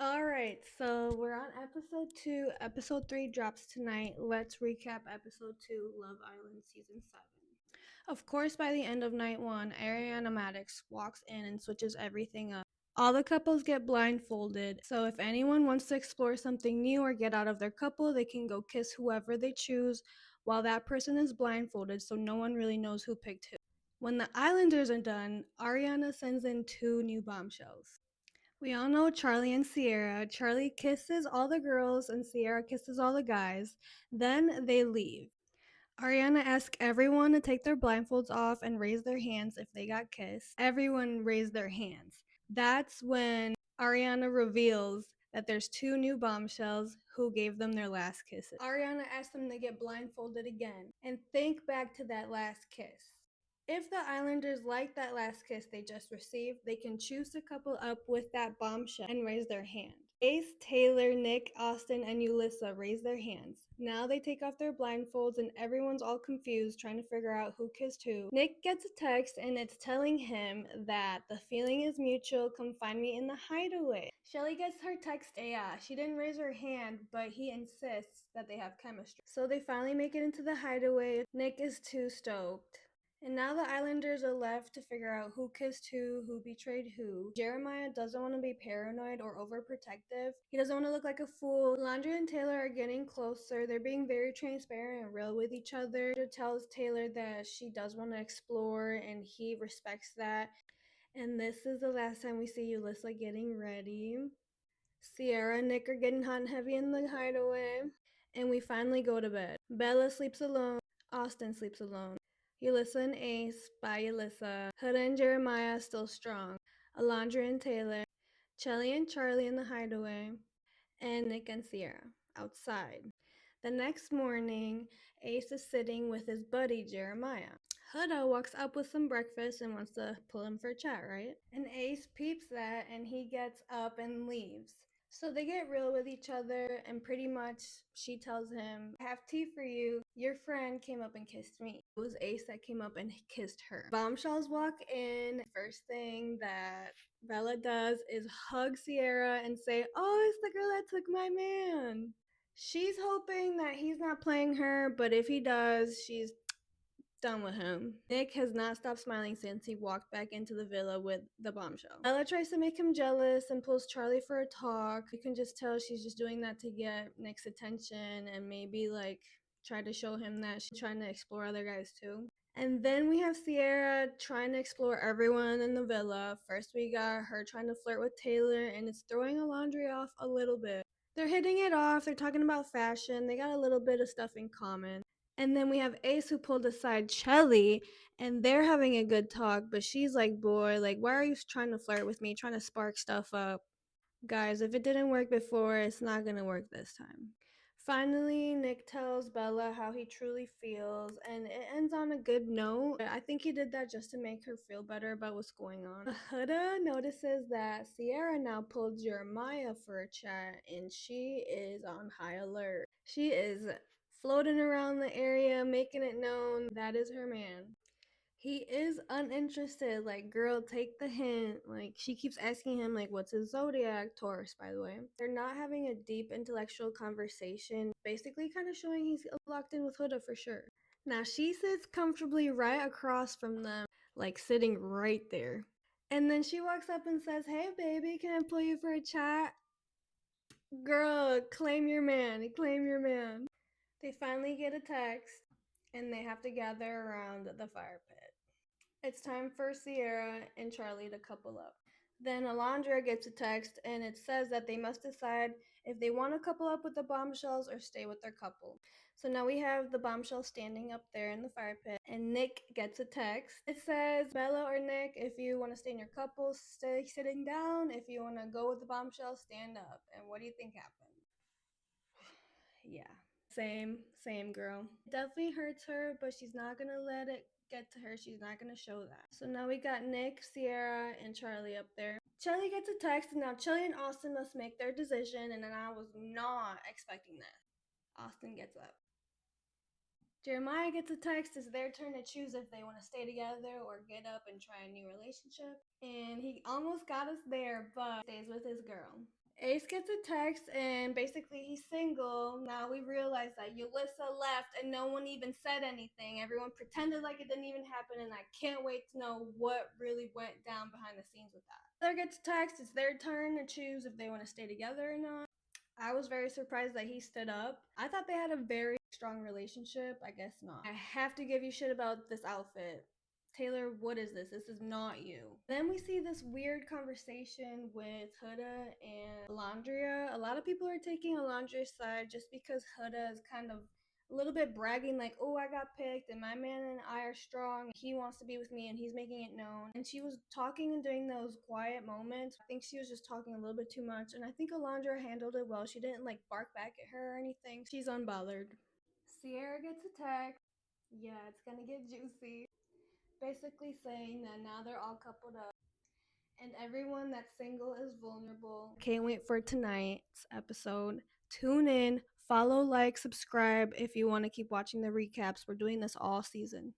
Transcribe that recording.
Alright, so we're on episode 2. Episode 3 drops tonight. Let's recap episode 2, Love Island Season 7. Of course, by the end of night 1, Ariana Maddox walks in and switches everything up. All the couples get blindfolded, so if anyone wants to explore something new or get out of their couple, they can go kiss whoever they choose while that person is blindfolded, so no one really knows who picked who. When the Islanders are done, Ariana sends in 2 new bombshells. We all know Charlie and Sierra. Charlie kisses all the girls and Sierra kisses all the guys. Then they leave. Ariana asks everyone to take their blindfolds off and raise their hands if they got kissed. Everyone raised their hands. That's when Ariana reveals that there's 2 new bombshells who gave them their last kisses. Ariana asks them to get blindfolded again and think back to that last kiss. If the Islanders like that last kiss they just received, they can choose to couple up with that bombshell and raise their hand. Ace, Taylor, Nick, Austin, and Yulissa raise their hands. Now they take off their blindfolds and everyone's all confused trying to figure out who kissed who. Nick gets a text and it's telling him that the feeling is mutual, come find me in the hideaway. Shelly gets her text, yeah, she didn't raise her hand, but he insists that they have chemistry. So they finally make it into the hideaway. Nick is too stoked. And now the Islanders are left to figure out who kissed who betrayed who. Jeremiah doesn't want to be paranoid or overprotective. He doesn't want to look like a fool. Landry and Taylor are getting closer. They're being very transparent and real with each other. She tells Taylor that she does want to explore and he respects that. And this is the last time we see Yulissa getting ready. Sierra and Nick are getting hot and heavy in the hideaway. And we finally go to bed. Bella sleeps alone. Austin sleeps alone. Yulissa and Ace by Yulissa. Huda and Jeremiah still strong. Alondra and Taylor. Chelly and Charlie in the hideaway. And Nick and Sierra outside. The next morning, Ace is sitting with his buddy Jeremiah. Huda walks up with some breakfast and wants to pull him for a chat, right? And Ace peeps that and he gets up and leaves. So they get real with each other and pretty much she tells him, I have tea for you. Your friend came up and kissed me. It was Ace that came up and kissed her. Bombshells walk in. First thing that Bella does is hug Sierra and say, oh, it's the girl that took my man. She's hoping that he's not playing her, but if he does, she's done with him. Nick has not stopped smiling since he walked back into the villa with the bombshell. Ella tries to make him jealous and pulls Charlie for a talk. You can just tell she's just doing that to get Nick's attention and maybe like try to show him that she's trying to explore other guys too. And then we have Sierra trying to explore everyone in the villa. First we got her trying to flirt with Taylor and it's throwing Alondra off a little bit. They're hitting it off, they're talking about fashion, they got a little bit of stuff in common. And then we have Ace who pulled aside Chelly and they're having a good talk, but she's like, boy, like, why are you trying to flirt with me, trying to spark stuff up? Guys, if it didn't work before, it's not gonna work this time. Finally, Nick tells Bella how he truly feels, and it ends on a good note. I think he did that just to make her feel better about what's going on. Huda notices that Sierra now pulled Jeremiah for a chat, and she is on high alert. She is floating around the area, making it known that is her man. He is uninterested. Like, girl, take the hint. Like, she keeps asking him, like, what's his zodiac? Taurus, by the way. They're not having a deep intellectual conversation, basically kind of showing he's locked in with Huda for sure. Now, she sits comfortably right across from them, like, sitting right there. And then she walks up and says, hey, baby, can I pull you for a chat? Girl, claim your man. Claim your man. They finally get a text, and they have to gather around the fire pit. It's time for Sierra and Charlie to couple up. Then Alondra gets a text and it says that they must decide if they want to couple up with the bombshells or stay with their couple. So now we have the bombshell standing up there in the fire pit and Nick gets a text. It says, Bella or Nick, if you want to stay in your couple, stay sitting down. If you want to go with the bombshell, stand up. And what do you think happened? Yeah. Same girl. It definitely hurts her, but she's not gonna let it get to her. She's not gonna show that. So now we got Nick, Sierra, and Charlie up there. Charlie gets a text, and now Charlie and Austin must make their decision, and then I was not expecting that. Austin gets up. Jeremiah gets a text. It's their turn to choose if they want to stay together or get up and try a new relationship. And he almost got us there, but stays with his girl. Ace gets a text and basically he's single. Now we realize that Yulissa left and no one even said anything. Everyone pretended like it didn't even happen, and I can't wait to know what really went down behind the scenes with that. Taylor gets a text. It's their turn to choose if they want to stay together or not. I was very surprised that he stood up. I thought they had a very strong relationship. I guess not. I have to give you shit about this outfit. Taylor, what is this? This is not you. Then we see this weird conversation with Huda and Alondria. A lot of people are taking Alondria's side just because Huda is kind of a little bit bragging, like, oh, I got picked and my man and I are strong. He wants to be with me and he's making it known. And she was talking and doing those quiet moments. I think she was just talking a little bit too much. And I think Alondra handled it well. She didn't like bark back at her or anything. She's unbothered. Sierra gets attacked. Yeah, it's gonna get juicy. Basically saying that now they're all coupled up and everyone that's single is vulnerable. Can't wait for tonight's episode. Tune in, follow, like, subscribe if you want to keep watching the recaps. We're doing this all season.